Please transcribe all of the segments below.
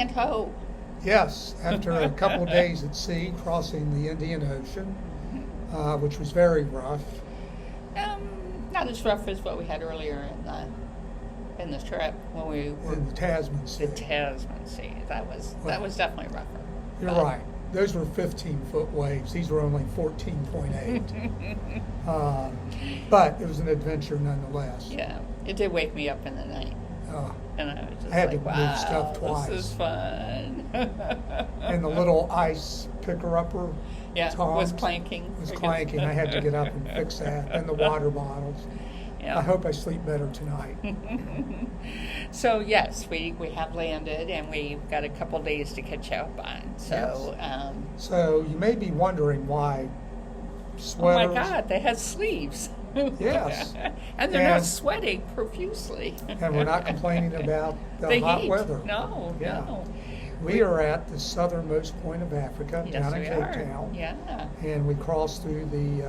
Land ho. Yes, after a couple of days at sea, crossing the Indian Ocean, which was very rough. Not as rough as what we had earlier in the trip when we were In the Tasman Sea. the Tasman Sea. That was definitely rougher. You're right. Those were 15-foot waves. These were only 14.8. But it was an adventure nonetheless. Yeah, it did wake me up in the night. And I was just I had like, to wow, move stuff twice. This is fun. And the little ice picker-upper was clanking. Was clanking. I had to get up and fix that. And the water bottles. Yeah. I hope I sleep better tonight. So yes, we have landed, and we've got a couple days to catch up on. So, yes. So you may be wondering why sweaters. Oh my God, they had sleeves. Yes. And they're not sweating profusely. And we're not complaining about the hot heat. weather. No. We are at the southernmost point of Africa, Yes, down in we Cape are. Town. Yeah. And we crossed through the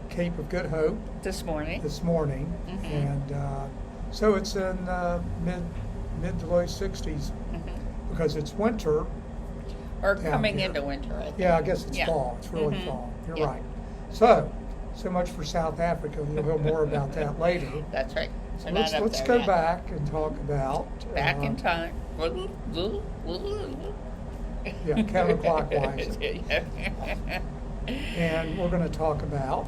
Cape of Good Hope This morning. Mm-hmm. And so it's in mid to low 60s because it's winter. Or coming into winter, I think. Yeah, I guess it's fall. It's really fall. You're right. So much for South Africa. We'll hear more about that later. That's right. So let's go back and talk about back in time. Yeah, counterclockwise. And we're going to talk about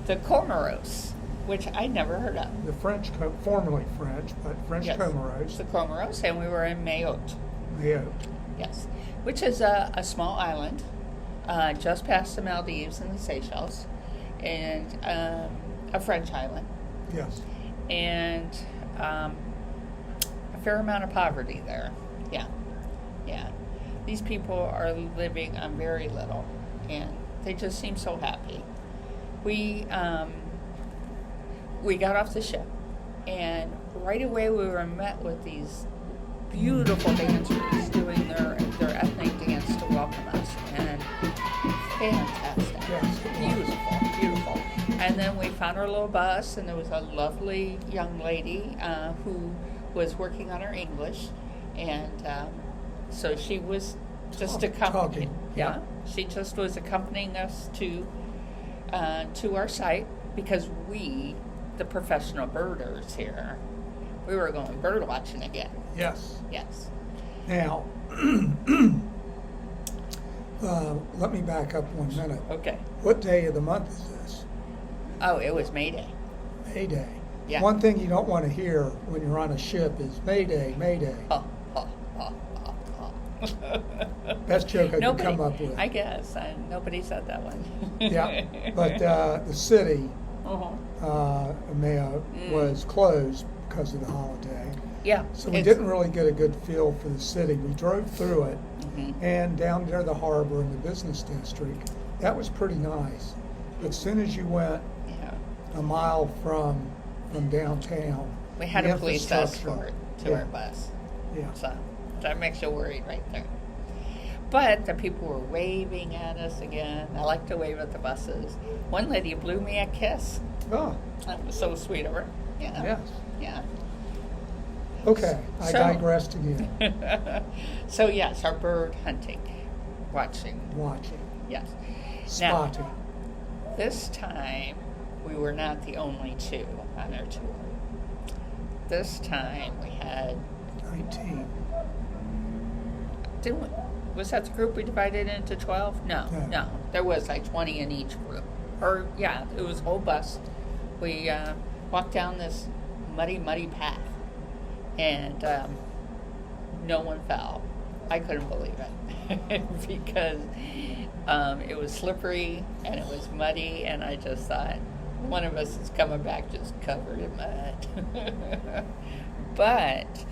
the Comoros, which I never heard of. The French, formerly French, but French Comoros. The Comoros, and we were in Mayotte. Mayotte. Yes, which is a small island just past the Maldives and the Seychelles, and a French island. Yes. And a fair amount of poverty there. Yeah. These people are living on very little, and they just seem so happy. We got off the ship, and right away we were met with these beautiful dancers doing their ethnic dance to welcome us, and fantastic. Yes, Beautiful. And then we found our little bus, and there was a lovely young lady who was working on her English, and so she was just accompanying. Yeah, she just was accompanying us to our site because we, the professional birders here, we were going bird watching again. Yes. Now, let me back up 1 minute. Okay. What day of the month is this? Oh, it was May Day. May Day. Yeah. One thing you don't want to hear when you're on a ship is May Day, May Day. Best joke I could come up with. I guess. Nobody said that one. Yeah. But the city, Mayo, was closed because of the holiday. Yeah. So we didn't really get a good feel for the city. We drove through it, and down near the harbor in the business district, that was pretty nice. But as soon as you went a mile from downtown, we had a police escort to our bus. Yeah. So that makes you worried right there. But the people were waving at us again. I like to wave at the buses. One lady blew me a kiss. Oh. That was so sweet of her. Yeah. Yes. Yeah. Okay, I digressed again. So yes, our bird hunting, watching. Yes. Spotting. Now, this time, we were not the only two on our tour. This time we had 19. Was that the group we divided into 12? No. There was like 20 in each group. Or, it was a whole bus. We walked down this muddy path, and no one fell. I couldn't believe it because it was slippery and it was muddy, and I just thought, one of us is coming back just covered in mud. But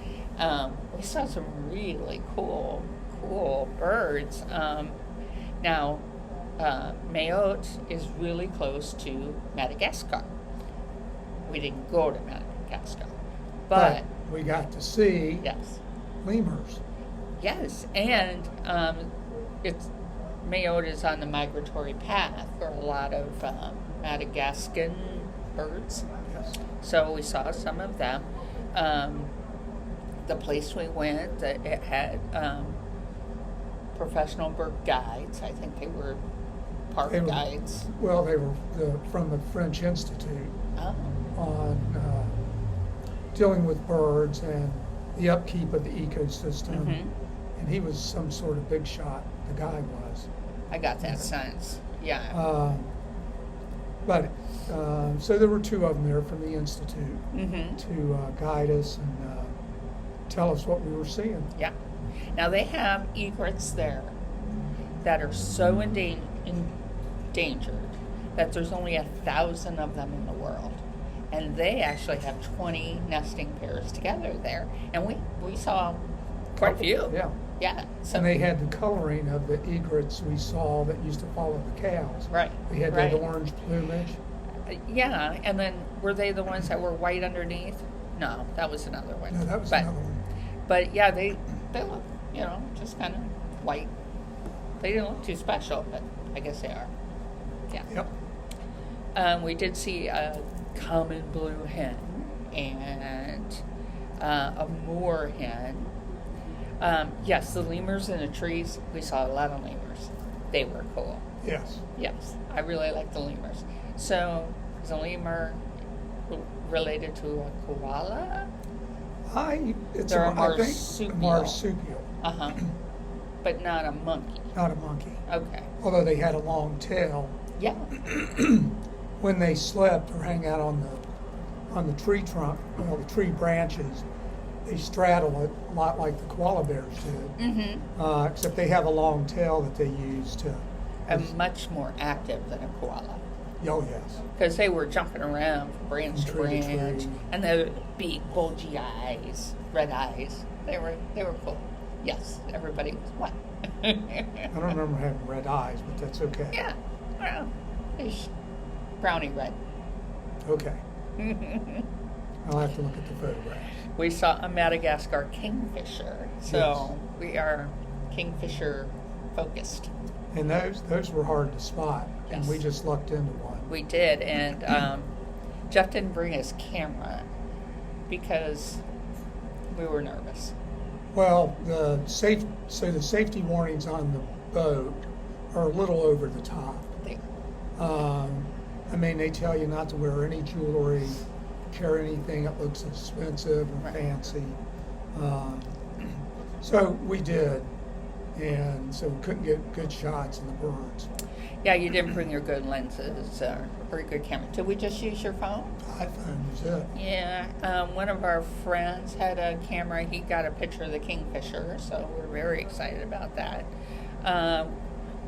we saw some really cool birds. Now, Mayotte is really close to Madagascar. We didn't go to Madagascar, but we got to see lemurs. Yes, and Mayotte is on the migratory path for a lot of Madagascan birds. Yes. So we saw some of them. the place we went, it had professional bird guides. I think they were park guides. Well, they were from the French Institute on dealing with birds and the upkeep of the ecosystem. Mm-hmm. And he was some sort of big shot, the guy was. I got that sense, yeah. So there were two of them there from the Institute Mm-hmm. to guide us and tell us what we were seeing. Yeah. Now they have egrets there that are so endangered that there's only 1,000 of them in the world. And they actually have 20 nesting pairs together there. And we saw quite a few. Yeah. Yeah. So, And they had the coloring of the egrets we saw that used to follow the cows. Right. They had right. that orange plumage. Yeah, and then were they the ones that were white underneath? No, that was another one. No, that was another one. But yeah, they look, just kind of white. They didn't look too special, but I guess they are. Yeah. Yep. We did see a common blue hen and a moor hen. Yes, the lemurs in the trees, we saw a lot of lemurs. They were cool. Yes. Yes, I really like the lemurs. So, is a lemur related to a koala? It's They're a a marsupial. marsupial. Uh-huh. But not a monkey. Not a monkey. Okay. Although they had a long tail. Yeah. When they slept or hang out on the tree trunk, the tree branches, they straddle it a lot like the koala bears did. Mm-hmm. Except they have a long tail that they use to. And much more active than a koala. Oh yes. Because they were jumping around from branch to From tree to branch, tree. and the big bulgy eyes, red eyes. They were cool. Yes, everybody was what? I don't remember having red eyes, but that's okay. Yeah, well, it's brownie red. Okay. I'll have to look at the photograph. We saw a Madagascar kingfisher, so we are kingfisher focused. And those were hard to spot, and Yes. we just lucked into one. We did, and Jeff didn't bring his camera because we were nervous. Well, the safety warnings on the boat are a little over the top. They, They tell you not to wear any jewelry, carry anything that looks expensive or Right. fancy. So we did, and so we couldn't get good shots of the birds. yeah, you didn't bring your good lenses or your good camera. Did we just use your phone? iPhone was it. Yeah, one of our friends had a camera. He got a picture of the kingfisher, so we're very excited about that.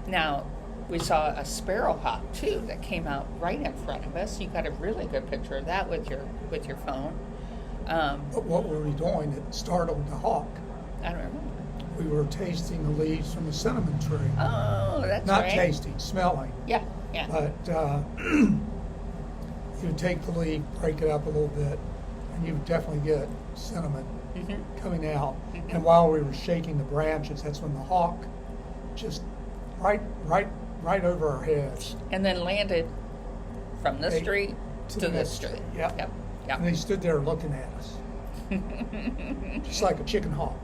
Now, we saw a sparrowhawk too that came out right in front of us. You got a really good picture of that with your phone. But what were we doing? It startled the hawk. I don't remember. We were tasting the leaves from a cinnamon tree. Oh, that's Not right. tasting, smelling. Yeah, yeah. But you would take the leaf, break it up a little bit, and you would definitely get cinnamon Mhm. coming out. Mhm. And while we were shaking the branches, that's when the hawk just right over our heads. And then landed from the Hey, street to to the the next street. street. Yep. Yep. And they stood there looking at us, just like a chicken hawk.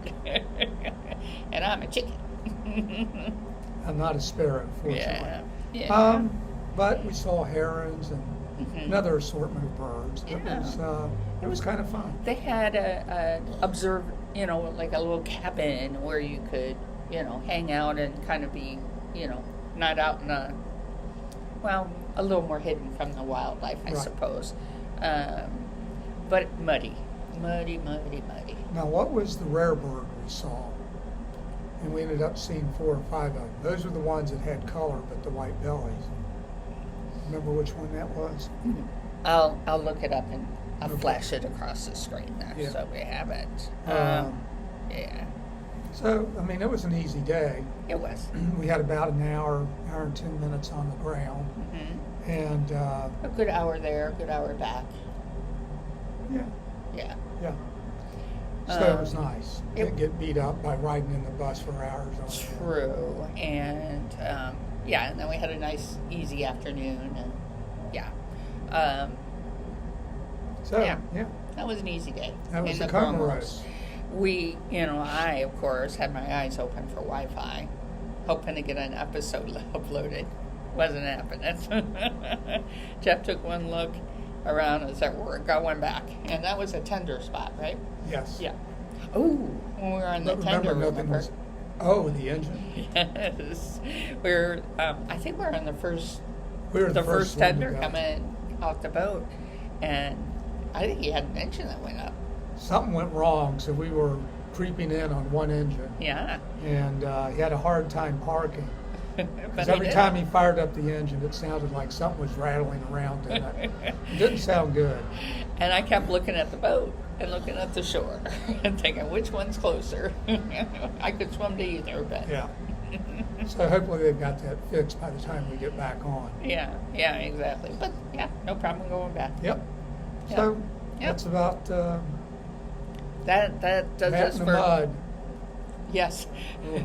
And I'm a chicken. I'm not a sparrow, fortunately. Yeah. Yeah. But we saw herons and Mhm. another assortment of birds. Yeah. It was kind of fun. They had a observe, like a little cabin where you could, hang out and kind of be, not out in a little more hidden from the wildlife, I Right. suppose. But muddy. Now, what was the rare bird we saw? And we ended up seeing 4 or 5 of them. Those were the ones that had color, but the white bellies. Remember which one that was? I'll look it up and I'll Okay. flash it across the screen there Yeah. so we have it. Um, Yeah, So, it was an easy day. it was. We had about an hour and 10 minutes on the ground. Hmm. And, A good hour there, a good hour back. yeah. Yeah. So it was nice. it- Didn't get beat up by riding in the bus for hours on end. True. And and then we had a nice, easy afternoon. And So, Yeah. yeah. that was an easy day. That was in the the Como Bromos. Roast. I, of course, had my eyes open for Wi-Fi, hoping to get an episode uploaded. Wasn't happening. Jeff took one look around and said, we're going back. And that was a tender spot, right? Yes. Yeah. Oh, when we were on the tender, remember? The engine? Yes. I think we were on the first first tender coming off the boat. And I think he had an engine that went up. Something went wrong, so we were creeping in on one engine. Yeah. And he had a hard time parking. But Because every time he fired up the engine, it sounded like something was rattling around in it. It didn't sound good. And I kept looking at the boat and looking at the shore and thinking, which one's closer? I could swim to either, but... Yeah. So hopefully they've got that fixed by the time we get back on. Yeah, exactly. But, yeah, no problem going back. Yep. So that's about... that does that us in for... the mud. Yes.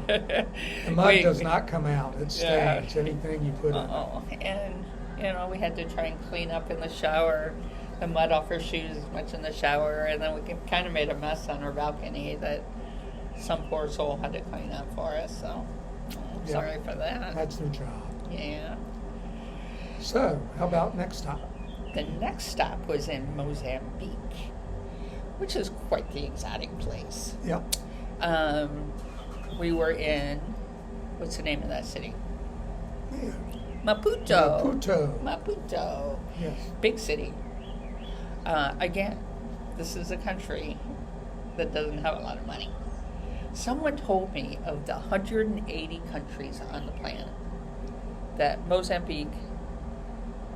The mud does not come out. It stays. Anything you put in. And, we had to try and clean up in the shower, the mud off our shoes as much in the shower, and then we kind of made a mess on our balcony that some poor soul had to clean up for us, so sorry for that. That's their job. Yeah. So, how about next stop? The next stop was in Mozambique, which is quite the exotic place. Yep. We were in, what's the name of that city? Yeah. Maputo. Yes. Big city. Again, this is a country that doesn't have a lot of money. Someone told me of the 180 countries on the planet that Mozambique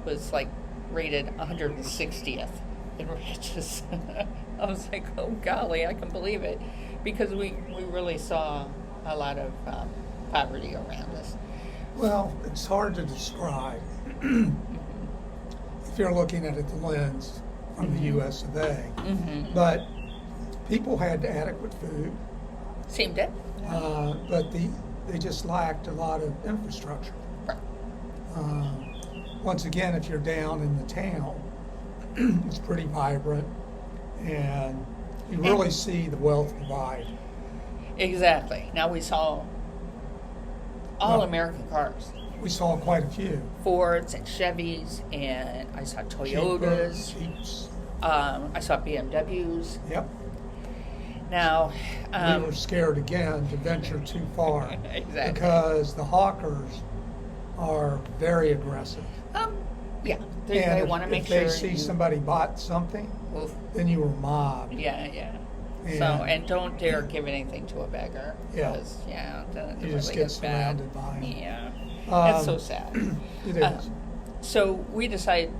was like rated 160th in riches. I was like, oh golly, I can believe it. Because we really saw a lot of poverty around us. Well, it's hard to describe if you're looking at it the lens from the U.S. of A. But people had adequate food. Seemed it. But they just lacked a lot of infrastructure. Right. Once again, if you're down in the town, it's pretty vibrant, and you really see the wealth divide. Exactly. Now we saw all American cars. We saw quite a few. Fords and Chevys, and I saw Toyotas. Jeeps. I saw BMWs. Yep. Now, we were scared again to venture too far. Exactly. Because the hawkers are very aggressive. Yeah. They want to make sure. If they see somebody bought something, then you were mobbed. Yeah. And don't dare give anything to a beggar. Yeah. Because, then You it just really get gets surrounded bad. by them. Yeah. It's so sad. It is. So we decided,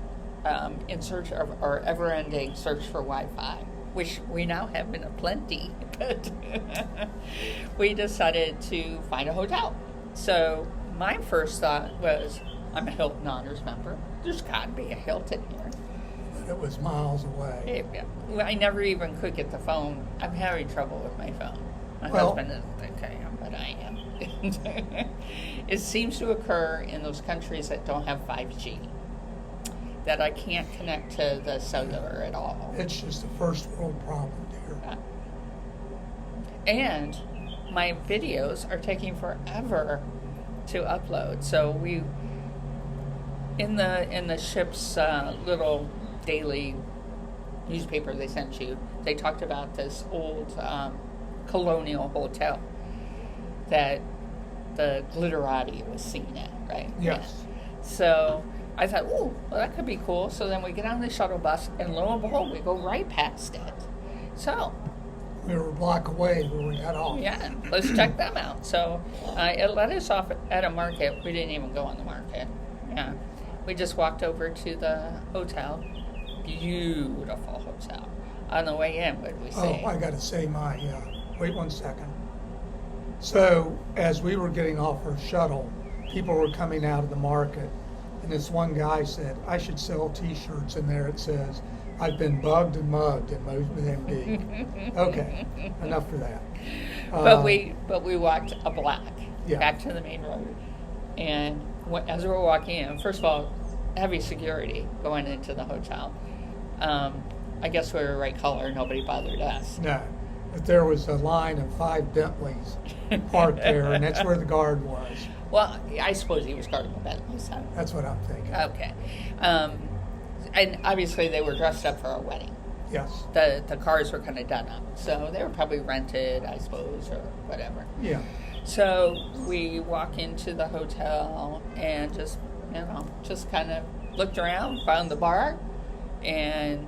in search of our ever-ending search for Wi-Fi, which we now have in aplenty, but we decided to find a hotel. So my first thought was, I'm a Hilton Honors member. There's got to be a Hilton here. But it was miles away. I never even could get the phone. I'm having trouble with my phone. My husband isn't okay, but I am. It seems to occur in those countries that don't have 5G, that I can't connect to the cellular at all. It's just a first world problem, dear. And my videos are taking forever to upload. So we, in the ship's little daily newspaper they sent you, they talked about this old colonial hotel that the glitterati was seen at, right? Yes. So I thought, well, that could be cool. So then we get on the shuttle bus, and lo and behold, we go right past it. So we were a block away when we got off. Yeah, let's check them out. So it let us off at a market. We didn't even go on the market. Yeah, we just walked over to the hotel. Beautiful hotel. On the way in, what did we say? Oh, I got to say wait 1 second. So as we were getting off our shuttle, people were coming out of the market, and this one guy said, I should sell T-shirts in there. It says, I've been bugged and mugged in Mozambique. Okay, enough for that. But we walked a block back to the main road, and as we were walking in, first of all, heavy security going into the hotel. I guess we were the right color. Nobody bothered us. No. But there was a line of 5 Bentleys parked there, and that's where the guard was. Well, I suppose he was guarding the Bentleys, huh? That's what I'm thinking. Okay. And obviously they were dressed up for a wedding. Yes. The cars were kind of done up. So they were probably rented, I suppose, or whatever. Yeah. So we walk into the hotel and just kind of looked around, found the bar, and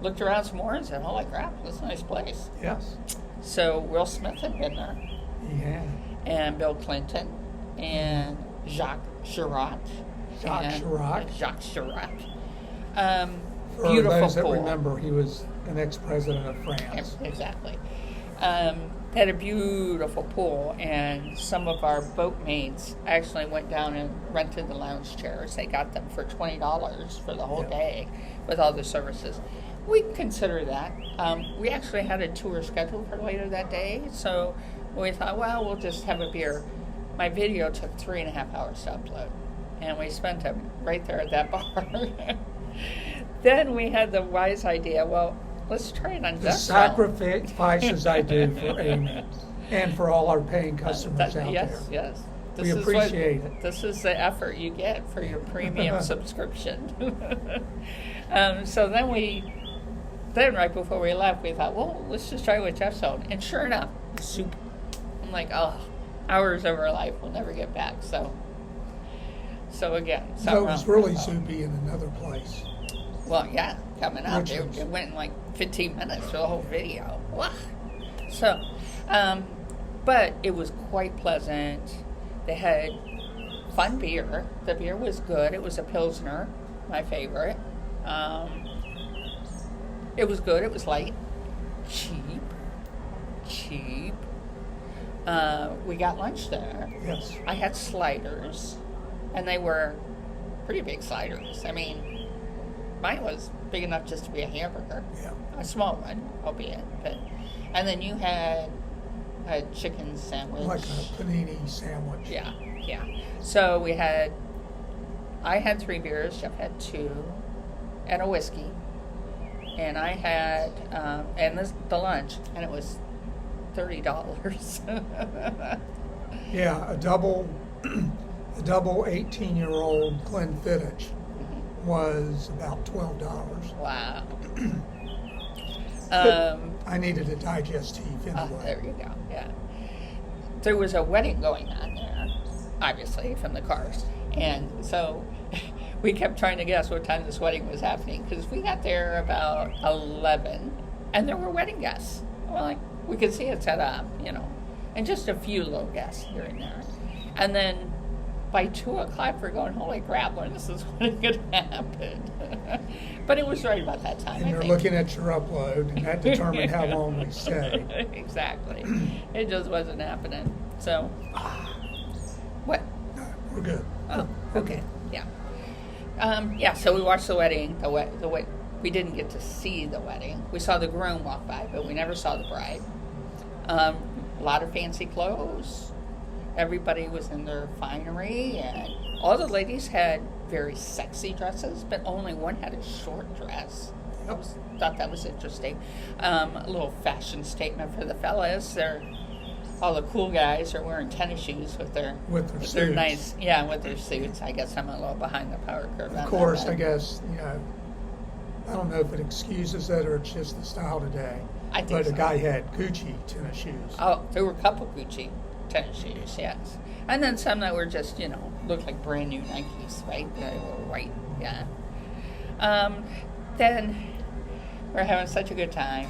looked around some more and said, holy crap, that's a nice place. Yes. So Will Smith had been there. He had. And Bill Clinton and Jacques Chirac. Jacques Chirac. For Beautiful those that pool. remember, he was an ex-president of France. Exactly. They had a beautiful pool, and some of our boatmates actually went down and rented the lounge chairs. They got them for $20 for the whole day with all the services. We consider that. We actually had a tour scheduled for later that day, so we thought, well, we'll just have a beer. My video took 3.5 hours to upload, and we spent them right there at that bar. Then we had the wise idea, well, let's try it on The sacrifices I do for Amy and for all our paying customers out there. Yes. We appreciate it. This is the effort you get for your premium subscription. So then right before we left, we thought, well, let's just try what Jeff's on. And sure enough, soup. I'm like, oh, hours of our life we'll never get back. So again. So it was really soupy in another place. Well, yeah, coming out. It went in like 15 minutes for the whole video. Wow. So, but it was quite pleasant. They had fun beer. The beer was good. It was a Pilsner, my favorite. It was good. It was light. Cheap. We got lunch there. Yes. I had sliders, and they were pretty big sliders. I mean, mine was big enough just to be a hamburger. Yeah. A small one, albeit. And then you had a chicken sandwich. Like a panini sandwich. Yeah. So I had 3 beers, Jeff had 2, and a whiskey. And I had, the lunch, and it was $30. Yeah, a double 18-year-old Glenfiddich was about $12. Wow. I needed a digestive anyway. There you go, yeah. There was a wedding going on there, obviously, from the cars. And so we kept trying to guess what time this wedding was happening, because we got there about 11, and there were wedding guests. Well, like, we could see it set up, and just a few little guests here and there. And then by 2 o'clock, we're going, holy crap, when this is going to happen. But it was right about that time, and you're looking at your upload, and that determined how long we stay. Exactly. It just wasn't happening. So, what? No, we're good. Oh, okay. Yeah. So we watched the wedding. We didn't get to see the wedding. We saw the groom walk by, but we never saw the bride. A lot of fancy clothes. Everybody was in their finery, and all the ladies had very sexy dresses, but only one had a short dress. I thought that was interesting. A little fashion statement for the fellas. All the cool guys are wearing tennis shoes with their suits. Nice, with their suits. I guess I'm a little behind the power curve. Of course, I guess, I don't know if it excuses it or it's just the style today. I think But so. a guy had Gucci tennis shoes. Oh, there were a couple Gucci tennis shoes, yes. And then some that were just, looked like brand new Nikes, right? They were white, yeah. Then we're having such a good time.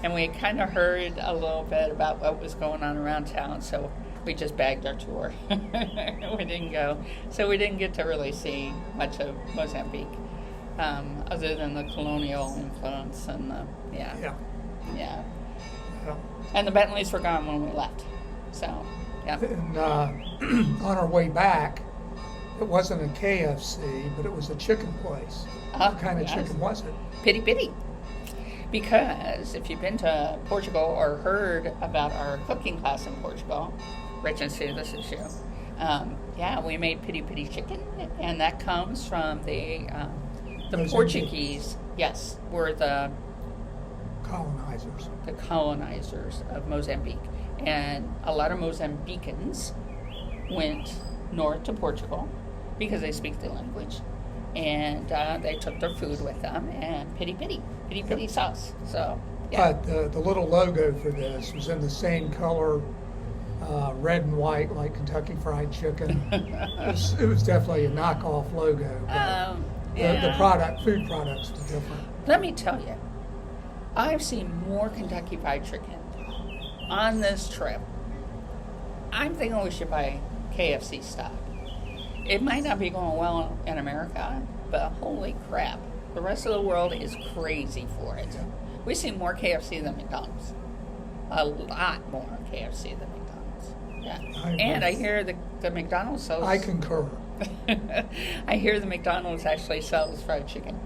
And we kind of heard a little bit about what was going on around town, so we just bagged our tour. We didn't go. So we didn't get to really see much of Mozambique, other than the colonial influence and Yeah. And the Bentleys were gone when we left. So, yeah. And on our way back, it wasn't a KFC, but it was a chicken place. What kind of chicken was it? Pitty pitty. Because if you've been to Portugal or heard about our cooking class in Portugal, Rich and Sue, this is you. We made pitty pitty chicken, and that comes from the Portuguese. Yes, were the colonizers. The colonizers of Mozambique. And a lot of Mozambicans went north to Portugal because they speak the language. And they took their food with them, and pity sauce. So, yeah. But the little logo for this was in the same color, red and white, like Kentucky Fried Chicken. It was definitely a knockoff logo. But the food products were different. Let me tell you, I've seen more Kentucky Fried Chicken on this trip. I'm thinking we should buy KFC stock. It might not be going well in America, but holy crap, the rest of the world is crazy for it. We see more KFC than McDonald's. A lot more KFC than McDonald's. Yeah. And I hear the McDonald's sells... I concur. I hear the McDonald's actually sells fried chicken.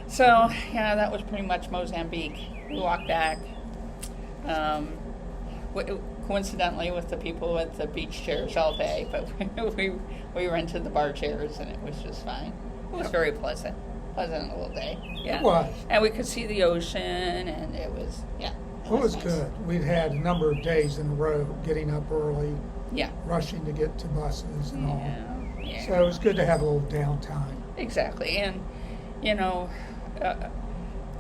So, yeah, that was pretty much Mozambique. We walked back. Coincidentally with the people with the beach chairs all day, but we rented the bar chairs and it was just fine. It was very pleasant little day. Yeah. It was. And we could see the ocean, and it was, yeah. It was nice. good. We'd had a number of days in a row getting up early, Yeah. rushing to get to buses and all. Yeah. So it was good to have a little downtime. Exactly. And, you know,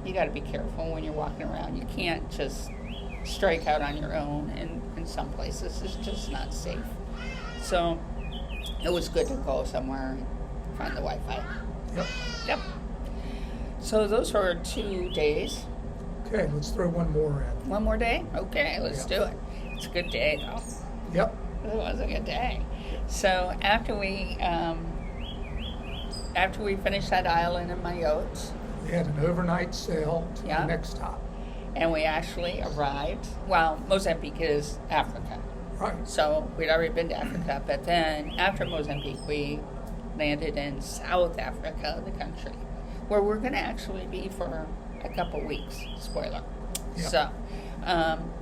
you got to be careful when you're walking around. You can't just strike out on your own in some places. It's just not safe. So it was good to go somewhere and find the Wi-Fi. Yep. So those were 2 days. Okay, let's throw one more in. One more day? Okay, let's do it. It's a good day, though. Yep. It was a good day. So after we finished that island in Mayotte, We had an overnight sail to the next stop. and we actually arrived. Well, Mozambique is Africa, Right. so we'd already been to Africa. But then after Mozambique, we landed in South Africa, the country, where we're going to actually be for a couple weeks. Spoiler. Yeah. So,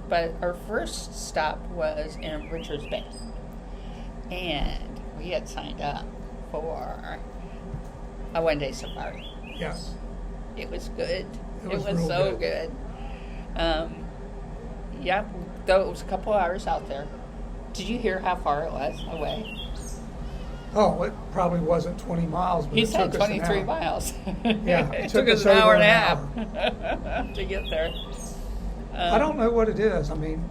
but our first stop was in Richards Bay, and we had signed up for a one-day safari. Yes. It was good. It was so real good. Yep. Though it was a couple hours out there. Did you hear how far it was away? Oh, it probably wasn't 20 miles, but He it said took us 23 an hour. miles. Yeah, it took us an over hour and a an half to get there. I don't know what it is. I mean,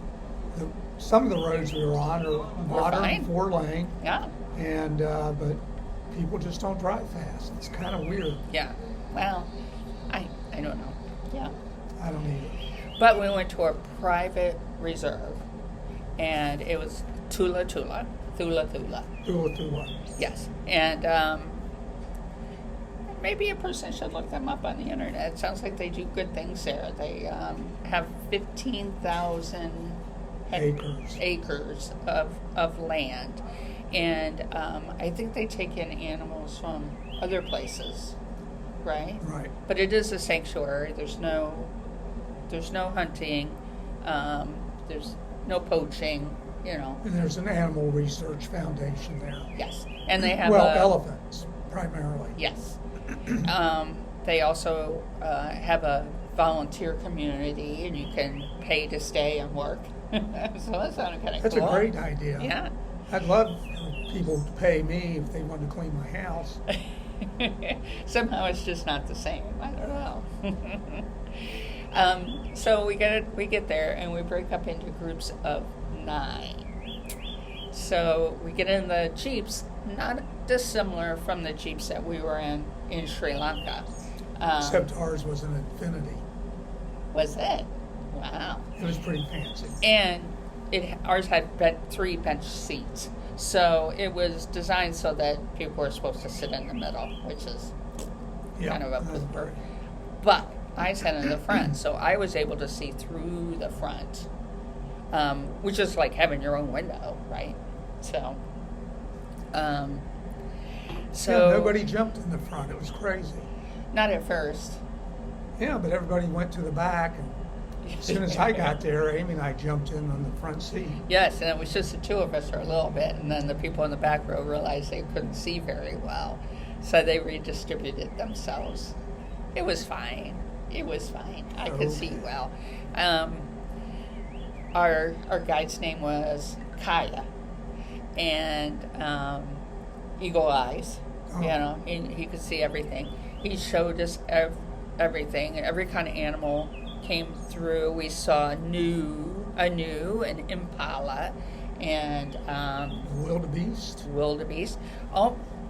some of the roads we were on are modern, fine. 4-lane, Yeah. and but people just don't drive fast. It's kind of weird. Yeah. Well, I don't know. Yeah. I don't either. But we went to a private reserve, and it was Tula. Tua. Yes. And maybe a person should look them up on the internet. It sounds like they do good things there. They have 15,000 acres of land. And I think they take in animals from other places, right? Right. But it is a sanctuary. There's no hunting. There's no poaching. You know. And there's an animal research foundation there. Yes, and they have elephants primarily. Yes. They also have a volunteer community, and you can pay to stay and work. So that sounded kind of cool. That's a great idea. Yeah. I'd love for people to pay me if they wanted to clean my house. Somehow it's just not the same. I don't know. So we get there, and we break up into groups of 9. So we get in the jeeps, not dissimilar from the jeeps that we were in Sri Lanka. Except ours was an Infinity. Was it? Wow. It was pretty fancy. And ours had 3 bench seats. So it was designed so that people were supposed to sit in the middle, which is kind of a blooper. But I sat in the front, so I was able to see through the front, which is like having your own window, right? So, nobody jumped in the front. It was crazy. Not at first. Yeah, but everybody went to the back, and as soon as I got there, Amy and I jumped in on the front seat. Yes, and it was just the 2 of us for a little bit, and then the people in the back row realized they couldn't see very well, so they redistributed themselves. It was fine. It was fine. I could see well. Our guide's name was Kaya, and Eagle Eyes. Oh. You know, he could see everything. He showed us everything. Every kind of animal came through. We saw an impala, and wildebeest.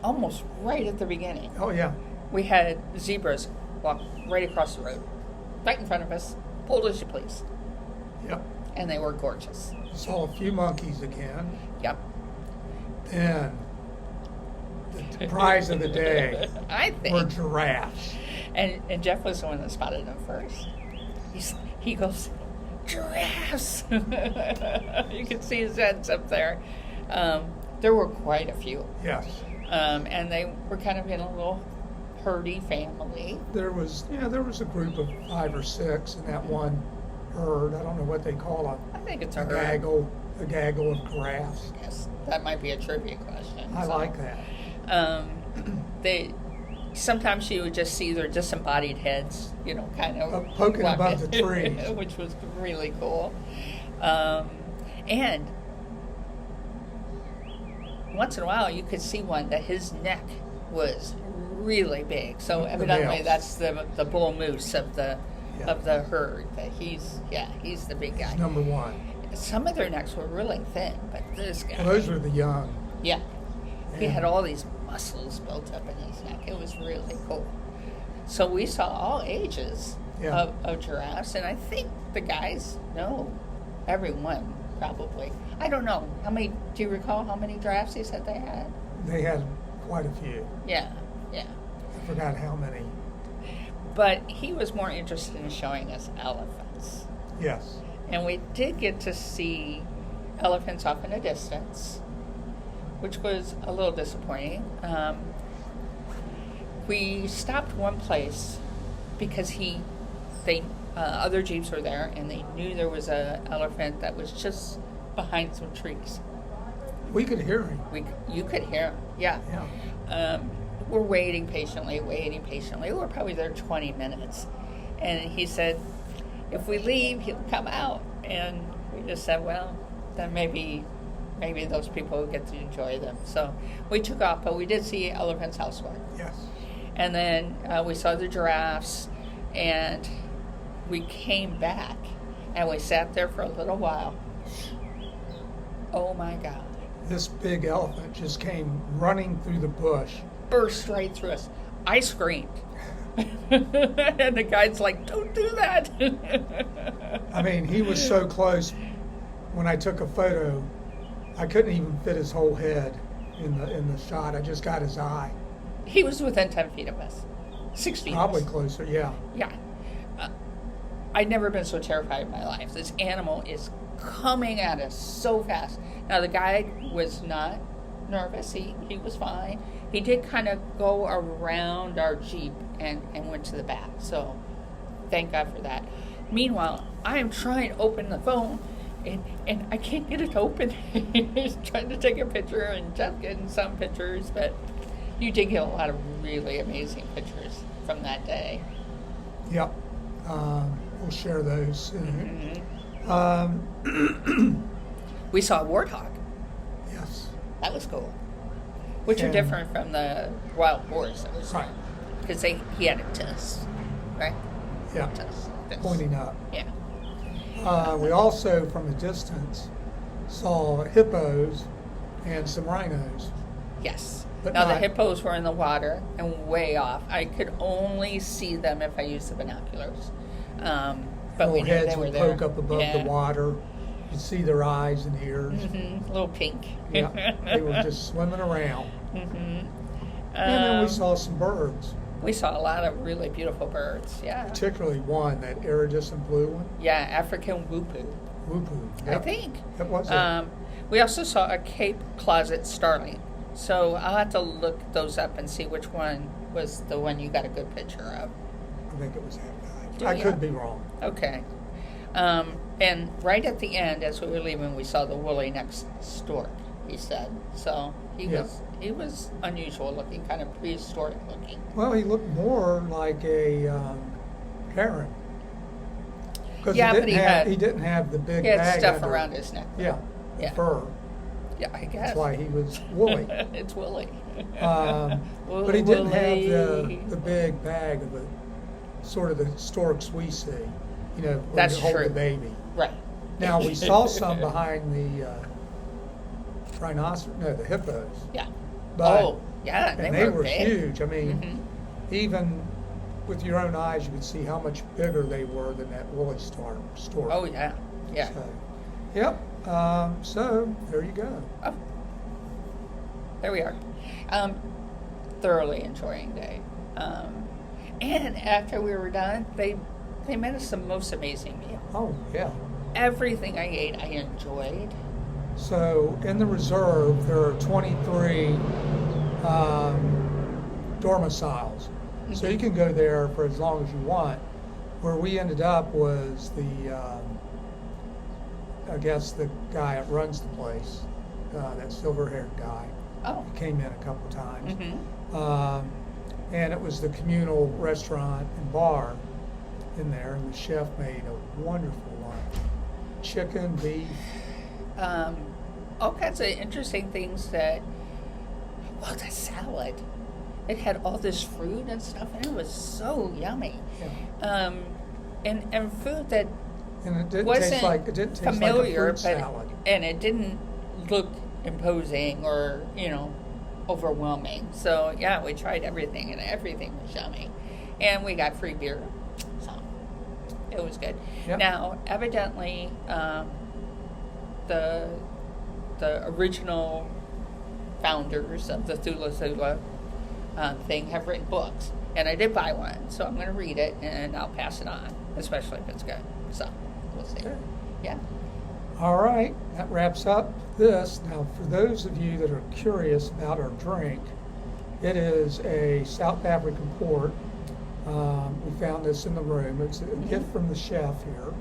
Almost right at the beginning. Oh yeah. We had zebras walk right across the road, right in front of us, pulled as you please. Yep. And they were gorgeous. Saw a few monkeys again. Yep. Then the prize of the day I think. were giraffes. And Jeff was the one that spotted them first. He goes, giraffes! You could see his heads up there. There were quite a few. Yes. And they were kind of in a little herdy family. There was a group of 5 or 6 in that one herd. I don't know what they call I think it's a herd. a gaggle of giraffes. Yes, that might be a trivia question. I like that. Sometimes you would just see their disembodied heads, kind of poking above the trees, which was really cool. And once in a while, you could see one that his neck was really big. So evidently, that's the bull moose of the herd. That he's the big guy. He's number 1. Some of their necks were really thin, but this guy. Well, those were the young. Yeah. He had all these muscles built up in his neck. It was really cool. So we saw all ages of giraffes, and I think the guys know everyone, probably. I don't know. Do you recall how many giraffes he said they had? They had quite a few. Yeah. I forgot how many. But he was more interested in showing us elephants. Yes. And we did get to see elephants off in a distance, which was a little disappointing. We stopped one place because other jeeps were there, and they knew there was an elephant that was just behind some trees. We could hear him. You could hear him, yeah. We're waiting patiently. We're probably there 20 minutes. And he said, if we leave, he'll come out. And we just said, well, then maybe those people will get to enjoy them. So we took off, but we did see elephants elsewhere. Yes. And then we saw the giraffes, and we came back, and we sat there for a little while. Oh my God. This big elephant just came running through the bush. Burst right through us. I screamed. And the guide's like, don't do that. I mean, he was so close. When I took a photo, I couldn't even fit his whole head in the shot. I just got his eye. He was within 10 feet of us. 6 feet. Probably closer, yeah. Yeah. I'd never been so terrified in my life. This animal is coming at us so fast. Now, the guide was not nervous. He was fine. He did kind of go around our Jeep and went to the back. So, thank God for that. Meanwhile, I am trying to open the phone, and I can't get it to open. He's trying to take a picture, and Jeff getting some pictures, but you did get a lot of really amazing pictures from that day. Yep. We'll share those soon. Mm-hmm. We saw a warthog. Yes. That was cool. Which are different from the wild boars that was right. Because he had a tusk, right? Yeah. Tusk. Pointing up. Yeah. We also, from a distance, saw hippos and some rhinos. Yes. But now, the hippos were in the water and way off. I could only see them if I used the binoculars. But we knew heads they were would there. poke up above the water. You could see their eyes and ears. Mm-hmm. A little pink. Yeah. They were just swimming around. Mm-hmm. And then we saw some birds. We saw a lot of really beautiful birds, yeah. Particularly one, that iridescent blue one. Yeah, African whoopoo. Whoopoo. Yep. I think. That was it. We also saw a Cape Closet starling. So I'll have to look those up and see which one was the one you got a good picture of. I think it was that guy. I could be wrong. Okay. And right at the end, as we were leaving, we saw the woolly-necked stork. he said. So he Yeah. was unusual looking, kind of prehistoric looking. Well, he looked more like a heron. Because Yeah, but he didn't have the big He had bag stuff under- around his neck. Yeah, Yeah. fur. Yeah, I guess. That's why he was woolly. It's woolly. But he didn't have Woolly. the big bag of the sort of the storks we see, you know, where That's you hold true. the baby. Right. Now, we saw some behind the the hippos. Yeah. But, Oh, yeah, and they were big. huge. I mean, Mhm. even with your own eyes, you could see how much bigger they were than that woolly stork. Oh, yeah. Yeah. So, yep. So there you go. Oh. There we are. Thoroughly enjoying day. And after we were done, they made us the most amazing meal. Oh yeah. Everything I ate, I enjoyed. So in the reserve, there are 23 domiciles. So you can go there for as long as you want. Where we ended up was I guess the guy that runs the place, that silver-haired guy. Oh. He came in a couple times. Mm-hmm. And it was the communal restaurant and bar in there, and the chef made a wonderful lunch. Chicken, beef. All kinds of interesting things the salad. It had all this fruit and stuff, and it was so yummy. Yeah. And food that And it didn't wasn't taste like familiar, a fruit salad. and it didn't look imposing or overwhelming. So yeah, we tried everything, and everything was yummy, and we got free beer, so it was good. Yep. Now, evidently, the original founders of the Thula Thula thing have written books, and I did buy one, so I'm going to read it and I'll pass it on, especially if it's good. So we'll see. Okay. Yeah. All right, that wraps up this. Now, for those of you that are curious about our drink, it is a South African port. We found this in the room. It's a gift from the chef here,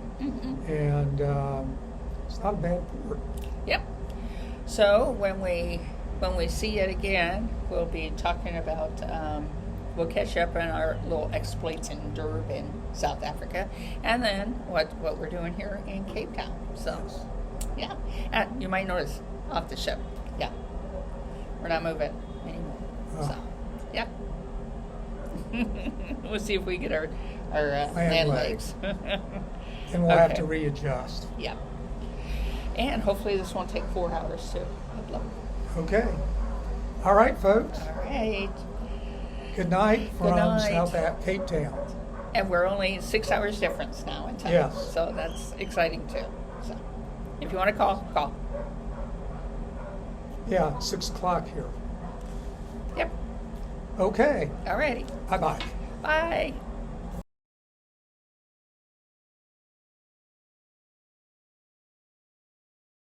and it's not a bad port. Yep. So when we see it again, we'll be talking about. We'll catch up on our little exploits in Durban, South Africa, and then what we're doing here in Cape Town. So, yeah. And you might notice off the ship, yeah, we're not moving anymore. So, yeah. We'll see if we get our land legs. And we'll have to readjust. Yeah. And hopefully this won't take 4 hours too. Good luck. Okay. All right, folks. All right. Good night from Good night. Cape Town. And we're only 6 hours difference now in time. Yes. So that's exciting too. So if you want to call. Yeah, 6 o'clock here. Yep. Okay. All righty. Bye-bye. Bye.